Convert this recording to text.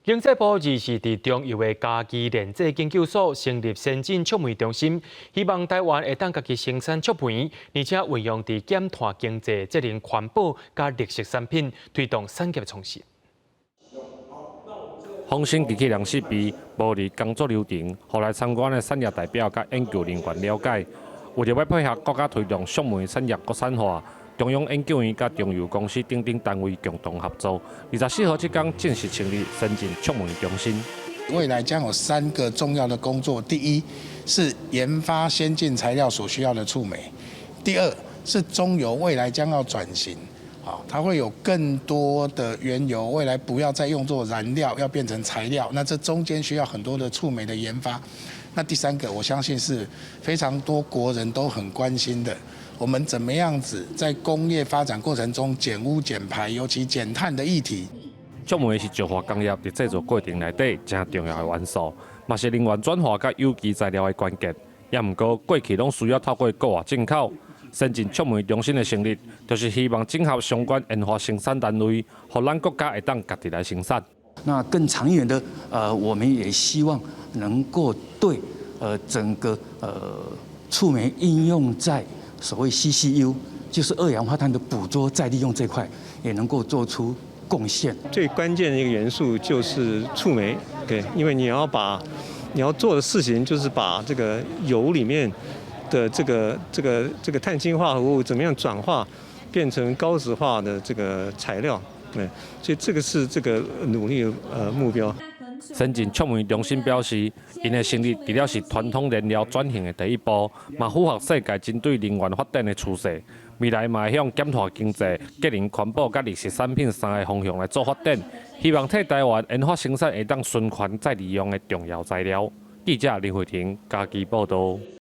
经济部二是伫中油的家己炼制研究所成立先进触媒中心，希望台湾会当家己生产触媒，而且运用伫减碳经济、节能环保加绿色产品，推动产业创新。丰兴机器人设备模拟工作流程，互来参观的产业代表甲研究人员了解。为着要配合国家推动触媒产业国产化，中央研究院甲中油公司等单位共同合作，24号即天正式成立先进触媒中心。未来将有3个重要的工作：第一是研发先进材料所需要的触媒；第二是中油未来将要转型。 它会有更多的原油，未来不要再用作燃料，要变成材料。那这中间需要很多的触媒的研发。那第3个，我相信是非常多国人都很关心的，我们怎么样子在工业发展过程中减污减排，尤其减碳的议题。触媒是石化工业伫制作过程内底真重要的元素，嘛是能源转化甲有机材料的关键。也毋过过去拢需要透过国外进口。 先进触媒中心的成立，就是希望整合相关研发生产单位，互咱国家会当家己来生产。那更长远的，我们也希望能够对整个触媒应用在所谓 CCU， 就是2氧化碳的捕捉再利用这块，也能够做出贡献。最关键的一个元素就是触媒，对，因为你要做的事情就是把这个油里面 的这个碳氢化合物怎么样转化变成高质化的这个材料？对，所以这个是这个努力的目标。先进触媒中心表示，因的成立除了是传统燃料转型的第一步，嘛符合世界针对能源发展的趋势。未来嘛会向减碳经济、节能环保甲绿色产品3个方向来做发展，希望替台湾研发生产会当循环再利用的重要材料。记者林慧婷，家己报道。